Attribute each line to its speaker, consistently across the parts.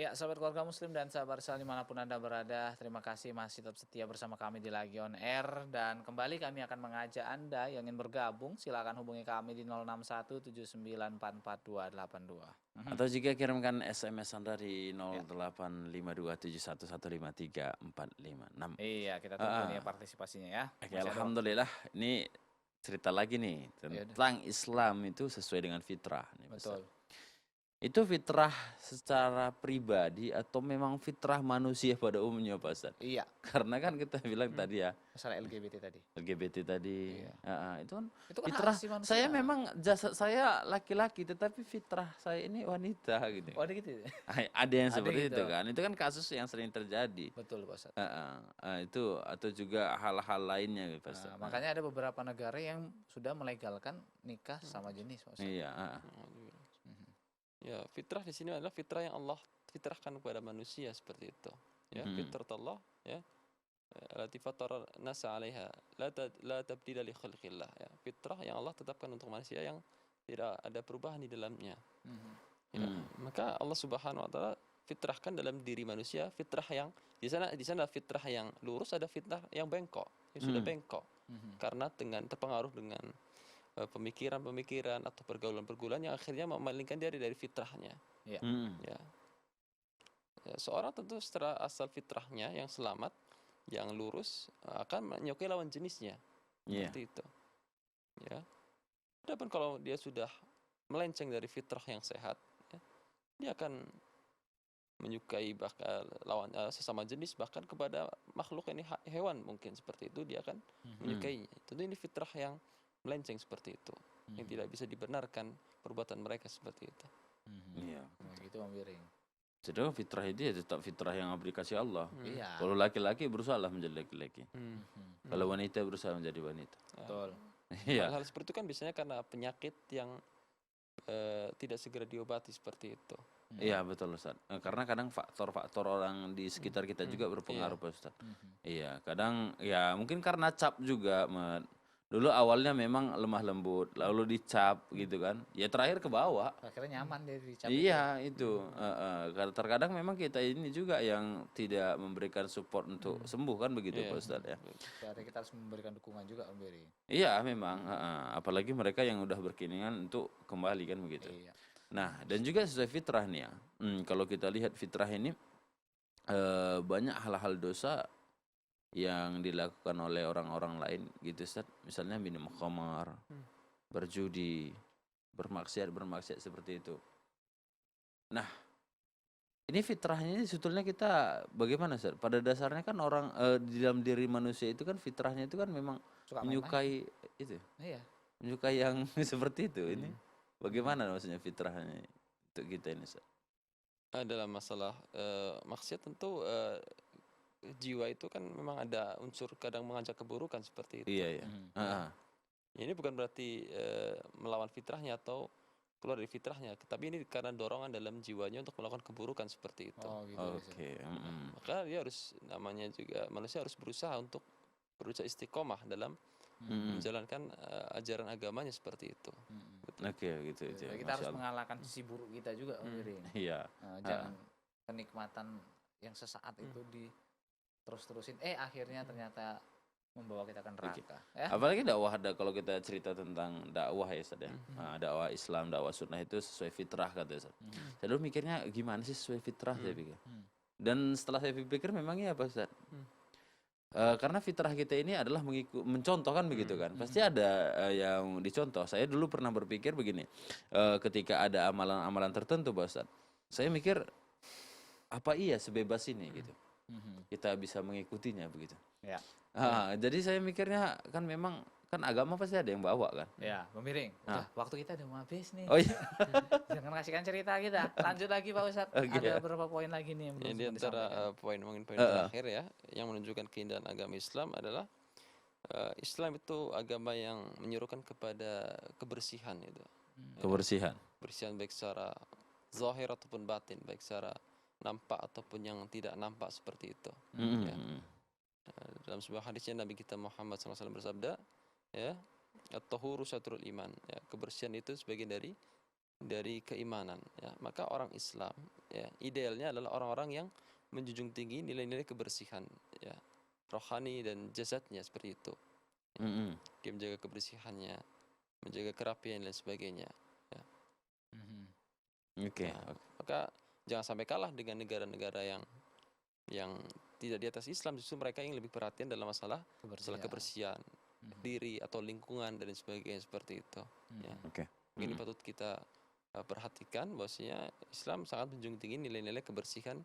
Speaker 1: Ya, sahabat keluarga muslim dan sahabat Rizal dimanapun Anda berada, terima kasih masih tetap setia bersama kami di Lagi On Air. Dan kembali kami akan mengajak Anda yang ingin bergabung, silakan hubungi kami di 06179442282.
Speaker 2: Atau jika kirimkan SMS Anda di
Speaker 1: Ya.
Speaker 2: 085271153456.
Speaker 1: Iya, kita tunggu
Speaker 2: Heeh.
Speaker 1: nih partisipasinya ya.
Speaker 2: Oke,
Speaker 1: Masih ada waktu.
Speaker 2: alhamdulillah. Ini cerita lagi nih
Speaker 1: Ya udah,
Speaker 2: tentang Islam itu sesuai dengan fitrah nih, Ustaz.
Speaker 1: betul.
Speaker 2: Itu fitrah secara pribadi atau memang fitrah manusia pada umumnya, Pak Ustaz?
Speaker 1: Iya,
Speaker 2: Karena kan kita bilang tadi ya,
Speaker 1: masalah LGBT tadi.
Speaker 2: LGBT tadi,
Speaker 1: Iya.
Speaker 2: itu kan
Speaker 1: Itu kan hak
Speaker 2: fitrah.
Speaker 1: asasi manusia.
Speaker 2: Saya memang jasad saya laki-laki, tetapi fitrah saya ini wanita gitu.
Speaker 1: Oh, ada gitu ya?
Speaker 2: Ada yang
Speaker 1: Ada
Speaker 2: seperti
Speaker 1: gitu.
Speaker 2: itu kan. Itu kan kasus yang sering terjadi.
Speaker 1: Betul, Pak Ustadz.
Speaker 2: Itu atau juga hal-hal lainnya gitu, Pak Ustaz.
Speaker 1: Makanya ada beberapa negara yang sudah melegalkan nikah sama jenis, Pak Ustadz.
Speaker 2: Iya,
Speaker 3: Ya, fitrah di sini adalah fitrah yang Allah fitrahkan kepada manusia seperti itu. Ya, fitrah Allah ya. Allati fatara nasa 'alaiha la tabdila li khalqillah ya. Fitrah yang Allah tetapkan untuk manusia yang tidak ada perubahan di dalamnya. Ya, maka Allah Subhanahu wa taala fitrahkan dalam diri manusia fitrah yang di sana fitrah yang lurus, ada fitrah yang bengkok, yang sudah bengkok. Karena terpengaruh dengan pemikiran-pemikiran atau pergaulan-pergaulan yang akhirnya memalingkan dia dari fitrahnya.
Speaker 1: Iya.
Speaker 3: Ya. Ya, seorang tentu setelah asal fitrahnya yang selamat, yang lurus akan menyukai lawan jenisnya.
Speaker 2: Iya.
Speaker 3: Seperti itu. Ya. Adapun kalau dia sudah melenceng dari fitrah yang sehat, ya, dia akan menyukai bahkan lawan sesama jenis, bahkan kepada makhluk ini hewan mungkin seperti itu dia akan menyukainya. Tentu ini fitrah yang melenceng seperti itu, yang tidak bisa dibenarkan perbuatan mereka seperti itu.
Speaker 2: Iya.
Speaker 1: Gitu, Om Biring.
Speaker 2: Sedangkan fitrah itu ya tetap fitrah yang aplikasi Allah.
Speaker 1: Iya.
Speaker 2: Kalau laki-laki berusaha menjadi laki-laki. Kalau wanita berusaha menjadi wanita.
Speaker 1: Betul.
Speaker 2: Iya.
Speaker 3: Hal-hal seperti itu kan biasanya karena penyakit yang tidak segera diobati seperti itu.
Speaker 2: Iya, betul, Ustaz. Karena kadang faktor-faktor orang di sekitar kita juga berpengaruh, Pak Ustaz. Iya, kadang ya mungkin karena cap juga. Dulu awalnya memang lemah lembut, lalu dicap gitu kan. Ya terakhir ke bawah.
Speaker 1: Akhirnya nyaman dia dicap.
Speaker 2: Iya, itu. Terkadang memang kita ini juga yang tidak memberikan support untuk sembuh kan begitu, Pak Ustaz ya.
Speaker 1: Berarti kita harus memberikan dukungan juga, Om Biring.
Speaker 2: Iya, memang. Apalagi mereka yang udah berkeinginan untuk kembali kan begitu.
Speaker 1: Iya.
Speaker 2: Nah, dan juga sesuai fitrah nih ya. Kalau kita lihat fitrah ini banyak hal-hal dosa yang dilakukan oleh orang-orang lain gitu, Ustaz. Misalnya minum khamar, berjudi, bermaksiat seperti itu. Nah, ini fitrahnya ini sebetulnya kita bagaimana, Ustaz? Pada dasarnya kan orang di dalam diri manusia itu kan fitrahnya itu kan memang
Speaker 1: Suka
Speaker 2: menyukai itu.
Speaker 1: Iya.
Speaker 2: Menyukai yang seperti itu. Ini bagaimana maksudnya fitrahnya untuk kita ini, Ustaz?
Speaker 3: Dalam masalah maksiat tentu jiwa itu kan memang ada unsur kadang mengajak keburukan seperti itu.
Speaker 2: Iya.
Speaker 3: Ini bukan berarti melawan fitrahnya atau keluar dari fitrahnya, tapi ini karena dorongan dalam jiwanya untuk melakukan keburukan seperti itu.
Speaker 1: Oh, gitu.
Speaker 2: Oke.
Speaker 3: Maka dia harus manusia harus berusaha istiqomah dalam menjalankan ajaran agamanya seperti itu.
Speaker 2: Oke, gitu.
Speaker 1: Kita harus mengalahkan sisi buruk kita juga, Om Biring.
Speaker 2: Iya.
Speaker 1: Jangan kenikmatan yang sesaat itu terus-terusin. Akhirnya ternyata membawa kita ke neraka. Ya?
Speaker 2: Apalagi dakwah, kalau kita cerita tentang dakwah ya, Ustaz ya. Dakwah Islam, dakwah sunnah itu sesuai fitrah kata Ustaz. Saya dulu mikirnya gimana sih sesuai fitrah saya pikir. Dan setelah saya pikir memang iya Pak Ustaz. Karena fitrah kita ini adalah mencontoh kan begitu kan. Pasti ada yang dicontoh. Saya dulu pernah berpikir begini. Ketika ada amalan-amalan tertentu Pak Ustaz. Saya mikir apa iya sebebas ini gitu. Kita bisa mengikutinya begitu.
Speaker 1: Ya.
Speaker 2: Jadi saya mikirnya kan memang kan agama pasti ada yang bawa kan.
Speaker 1: Ya, Om Biring. Waktu kita udah mau habis nih.
Speaker 2: Oh iya.
Speaker 1: Jangan kasihkan cerita kita. Lanjut lagi Pak Ustadz. Ada beberapa poin lagi nih yang belum
Speaker 3: Di antara poin terakhir ya, yang menunjukkan keindahan agama Islam adalah Islam itu agama yang menyuruhkan kepada kebersihan itu.
Speaker 2: Kebersihan.
Speaker 3: Kebersihan baik secara zahir ataupun batin, baik secara nampak ataupun yang tidak nampak seperti itu. Ya. Dalam sebuah hadisnya Nabi kita Muhammad SAW bersabda, ya, at-tahuru syatrul iman. Ya, kebersihan itu sebagian dari dari keimanan, ya. Maka orang Islam, ya, idealnya adalah orang-orang yang menjunjung tinggi nilai-nilai kebersihan, ya, rohani dan jasadnya seperti itu.
Speaker 2: Mm-mm.
Speaker 3: Dia menjaga kebersihannya, menjaga kerapian dan sebagainya. Ya.
Speaker 2: Oke.
Speaker 3: Nah, maka jangan sampai kalah dengan negara-negara yang tidak di atas Islam, justru mereka yang lebih perhatian dalam masalah kebersihan diri atau lingkungan dan sebagainya seperti itu. Ya.
Speaker 2: Oke.
Speaker 3: Ini patut kita perhatikan bahwasanya Islam sangat menjunjung tinggi nilai-nilai kebersihan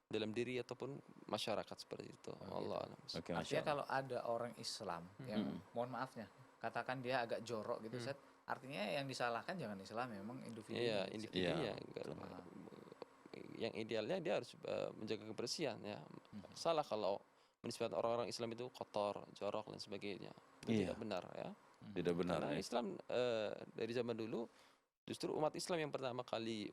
Speaker 3: dalam diri ataupun masyarakat seperti itu. Allah alam.
Speaker 2: Oke,
Speaker 1: Artinya
Speaker 2: Masya Allah.
Speaker 1: kalau ada orang Islam yang mohon maafnya, katakan dia agak jorok gitu, Ustaz, artinya yang disalahkan jangan Islam, memang individu.
Speaker 3: Iya, individunya.
Speaker 2: Iya,
Speaker 3: Yang idealnya dia harus menjaga kebersihan, ya. Salah kalau menisbahkan orang-orang Islam itu kotor, jorok dan sebagainya. Itu
Speaker 2: Iya.
Speaker 3: tidak benar, ya.
Speaker 2: Tidak benar.
Speaker 3: Karena
Speaker 2: Ya.
Speaker 3: Islam dari zaman dulu justru umat Islam yang pertama kali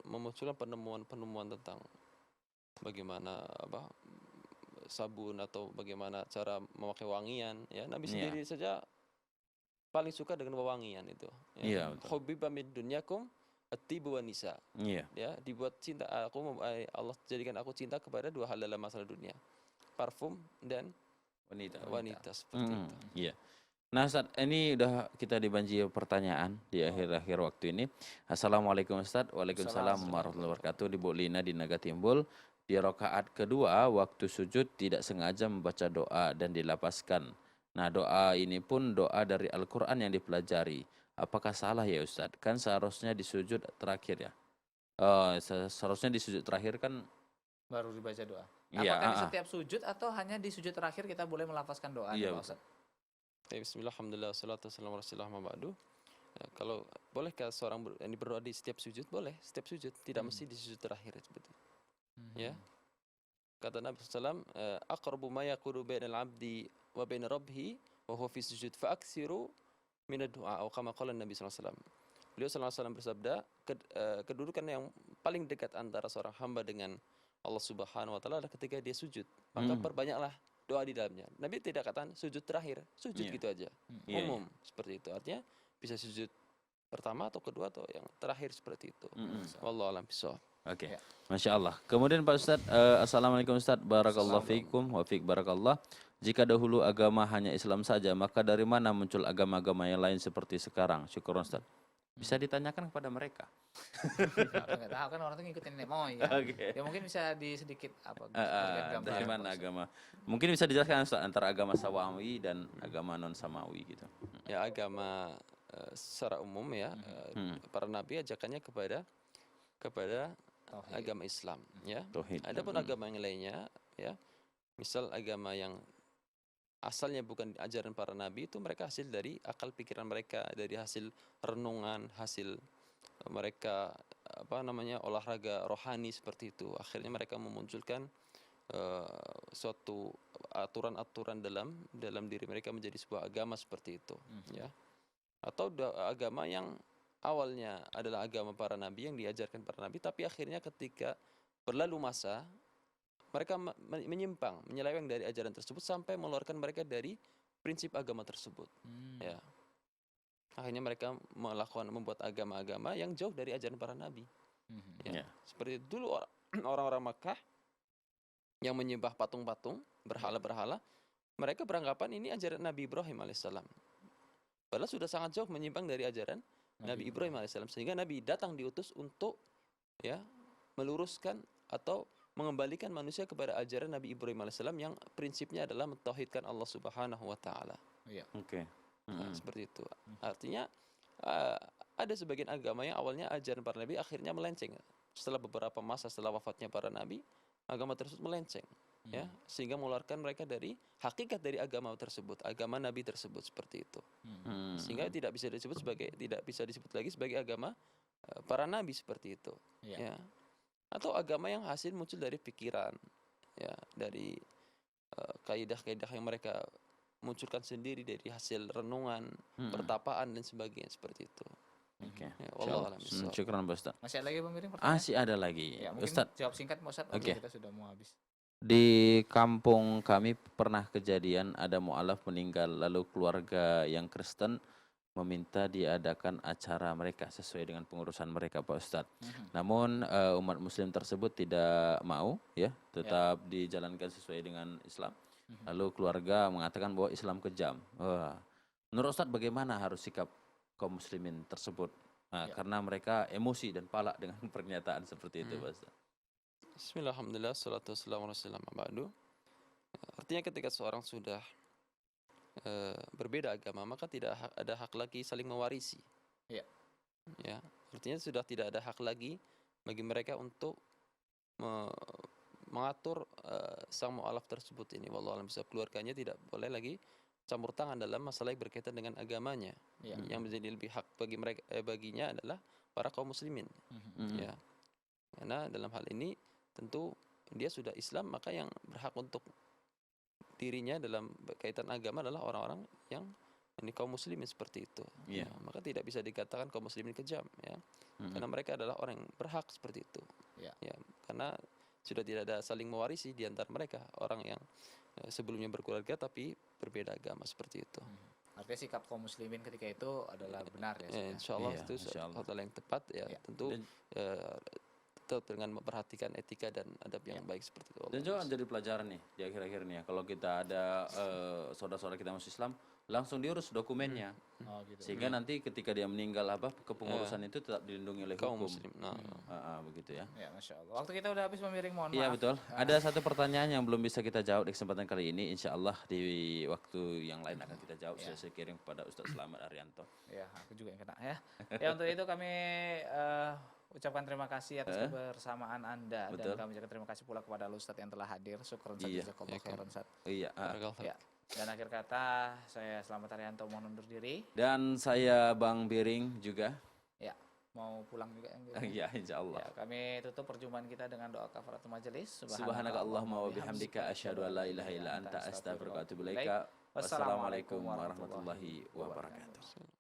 Speaker 3: memunculkan penemuan-penemuan tentang bagaimana sabun atau bagaimana cara memakai wangian, ya. Nabi
Speaker 2: Iya.
Speaker 3: sendiri saja paling suka dengan wewangian itu, ya.
Speaker 2: Iya, betul.
Speaker 3: Hubbiba min dunyakum at-tibu wan nisa.
Speaker 2: Iya.
Speaker 3: Ya, dibuat cinta Allah jadikan aku cinta kepada dua hal dalam masalah dunia. Parfum dan wanita seperti itu.
Speaker 2: Iya. Nah, Ustaz, ini udah kita dibanjiri pertanyaan di akhir-akhir waktu ini. Assalamualaikum Ustaz. Waalaikumsalam warahmatullahi wabarakatuh. Di Bu Lina di Naga Timbul. Di rakaat kedua waktu sujud tidak sengaja membaca doa dan dilapaskan. Nah, doa ini pun doa dari Al-Quran yang dipelajari. Apakah salah ya Ustaz? Kan seharusnya di sujud terakhir ya. Seharusnya di sujud terakhir kan.
Speaker 1: Baru dibaca doa.
Speaker 2: Iya,
Speaker 1: Apakah di setiap sujud atau hanya di sujud terakhir kita boleh melafazkan doa?
Speaker 2: Iya,
Speaker 1: Pak Ustaz?
Speaker 3: Bismillah, alhamdulillah, salatu wassalamu ala rasulillah ma ba'du. Ya, kalau bolehkah seorang yang berdoa di setiap sujud? Boleh, setiap sujud, tidak mesti di sujud terakhir seperti itu. Ya. Kata Nabi SAW, aqrabu ma yakunu bainal abdi wa bain rabbih wa huwa fi sujud fa aksiru min ad-du'a, atau kama qala Nabi SAW. Beliau SAW bersabda, kedudukan yang paling dekat antara seorang hamba dengan Allah Subhanahu wa taala adalah ketika dia sujud. Maka perbanyaklah doa di dalamnya. Nabi tidak katakan sujud terakhir, sujud gitu aja. Umum seperti itu. Artinya bisa sujud pertama atau kedua atau yang terakhir seperti itu. Wallahu a'lam bishawab.
Speaker 2: Oke. Masya Allah. Kemudian Pak Ustadz, Assalamualaikum Ustadz, barakallahu fiikum wa fiik barakallah. Jika dahulu agama hanya Islam saja, maka dari mana muncul agama-agama yang lain seperti sekarang? Syukur Ustadz. Bisa ditanyakan kepada mereka.
Speaker 1: Nggak tahu kan orang tuh ngikutin nenek moyang.
Speaker 2: Oke.
Speaker 1: Ya mungkin bisa sedikit berikan
Speaker 2: Dari
Speaker 1: gambaran,
Speaker 2: mana
Speaker 1: Pak Ustaz.
Speaker 2: agama? Mungkin bisa dijelaskan Ustadz, antara agama Samawi dan agama non Samawi gitu.
Speaker 3: Ya, agama secara umum, ya, para nabi ajakannya kepada
Speaker 1: Tauhid.
Speaker 3: agama Islam, ya.
Speaker 2: Tauhid.
Speaker 3: Adapun agama yang lainnya, ya, misal agama yang asalnya bukan ajaran para nabi, itu mereka hasil dari akal pikiran mereka, dari hasil renungan, hasil mereka olahraga rohani seperti itu. Akhirnya mereka memunculkan suatu aturan-aturan dalam diri mereka menjadi sebuah agama seperti itu, ya. Atau agama yang awalnya adalah agama para nabi yang diajarkan para nabi, tapi akhirnya ketika berlalu masa mereka menyimpang, menyeleweng dari ajaran tersebut sampai mengeluarkan mereka dari prinsip agama tersebut. Ya. Akhirnya mereka membuat agama-agama yang jauh dari ajaran para nabi. Ya. Seperti dulu orang-orang Makkah yang menyembah patung-patung, berhala-berhala, mereka beranggapan ini ajaran Nabi Ibrahim alaihissalam. Padahal sudah sangat jauh menyimpang dari ajaran Nabi Ibrahim alaihissalam, sehingga Nabi datang diutus untuk, ya, meluruskan atau mengembalikan manusia kepada ajaran Nabi Ibrahim alaihissalam yang prinsipnya adalah mentauhidkan Allah Subhanahu wa taala.
Speaker 1: Iya.
Speaker 2: Oke.
Speaker 3: Nah, seperti itu. Artinya ada sebagian agama yang awalnya ajaran para nabi akhirnya melenceng. Setelah beberapa masa setelah wafatnya para nabi, agama tersebut melenceng, ya, sehingga mengeluarkan mereka dari hakikat dari agama tersebut, agama nabi tersebut seperti itu. Sehingga tidak bisa disebut lagi sebagai agama para nabi seperti itu. Ya. Atau agama yang hasil muncul dari pikiran, ya, dari kaidah-kaidah yang mereka munculkan sendiri dari hasil renungan, pertapaan dan sebagainya seperti itu.
Speaker 2: Oke.
Speaker 3: Ya, wallahu a'lam bishawab.
Speaker 2: Syukran Pak Ustadz.
Speaker 1: Masih ada lagi pemiring pertanyaan?
Speaker 2: Masih ada lagi.
Speaker 1: Ya, mungkin
Speaker 2: Ustadz,
Speaker 1: jawab singkat Pak Ustadz.
Speaker 2: Oke.
Speaker 1: Kita sudah mau habis.
Speaker 2: di kampung kami pernah kejadian ada mu'alaf meninggal, lalu keluarga yang Kristen meminta diadakan acara mereka sesuai dengan pengurusan mereka Pak Ustadz. Namun umat muslim tersebut tidak mau ya, tetap dijalankan sesuai dengan Islam. Lalu keluarga mengatakan bahwa Islam kejam. Wah. Menurut Ustadz bagaimana harus sikap kaum muslimin tersebut? Nah, karena mereka emosi dan palak dengan pernyataan seperti itu Pak Ustadz.
Speaker 3: Bismillah, alhamdulillah, salatu wassalamu ala rasulillah, amma ba'du. Artinya ketika seorang sudah berbeda agama, maka tidak ada hak lagi saling mewarisi.
Speaker 1: Ya.
Speaker 3: Ya, artinya sudah tidak ada hak lagi bagi mereka untuk mengatur sang mu'alaf tersebut ini. Wallahu a'lam bishawab. Keluarganya tidak boleh lagi campur tangan dalam masalah yang berkaitan dengan agamanya.
Speaker 1: Ya.
Speaker 3: Yang menjadi lebih hak bagi mereka baginya adalah para kaum muslimin. Ya. Karena dalam hal ini tentu dia sudah Islam, maka yang berhak untuk dirinya dalam kaitan agama adalah orang-orang yang ini kaum muslimin seperti itu.
Speaker 2: Yeah.
Speaker 3: Ya, maka tidak bisa dikatakan kaum muslimin kejam ya. Karena mereka adalah orang yang berhak seperti itu.
Speaker 1: Yeah.
Speaker 3: Ya, karena sudah tidak ada saling mewarisi di antara mereka, orang yang sebelumnya berkeluarga tapi berbeda agama seperti itu.
Speaker 1: Artinya sikap kaum muslimin ketika itu adalah benar ya.
Speaker 3: Insyaallah
Speaker 2: Iya,
Speaker 3: itu
Speaker 2: insyaallah.
Speaker 3: hal yang tepat ya. Tentu tetap dengan memperhatikan etika dan adab yang baik seperti itu.
Speaker 2: Dan juga jadi pelajaran nih di akhir-akhir ini ya, kalau kita ada saudara-saudara kita masuk Islam, langsung diurus dokumennya.
Speaker 1: Oh, gitu.
Speaker 2: Sehingga nanti ketika dia meninggal kepengurusan itu tetap dilindungi oleh
Speaker 3: kaum
Speaker 2: hukum.
Speaker 3: muslim.
Speaker 2: Begitu ya.
Speaker 1: Ya, Masya Allah. Waktu kita udah habis memiring, mohon
Speaker 2: Iya
Speaker 1: maaf.
Speaker 2: betul. Ada satu pertanyaan yang belum bisa kita jawab di kesempatan kali ini. Insya Allah di waktu yang lain akan kita jawab. Saya kirim kepada Ustadz Selamat Arianto.
Speaker 1: Ya, aku juga yang kena ya. Ya, untuk itu kami ucapkan terima kasih atas kebersamaan Anda.
Speaker 2: Betul.
Speaker 1: Dan kami ucapkan terima kasih pula kepada Ustadz yang telah hadir. Syukran
Speaker 2: Iya.
Speaker 1: jazakallahu khairan Ustadz.
Speaker 2: Iya.
Speaker 1: Ya. Dan akhir kata, saya Selamat Arianto mohon undur diri.
Speaker 2: Dan saya Bang Biring juga.
Speaker 1: Ya, mau pulang juga yang
Speaker 2: Iya, insya Allah.
Speaker 1: Ya, kami tutup perjumpaan kita dengan doa kafaratul majelis.
Speaker 2: Subhanaka Allahumma wa bihamdika asyhadu an la ilaha illa anta astaghfiruka wa atubu ilaika. Wassalamualaikum warahmatullahi wabarakatuh.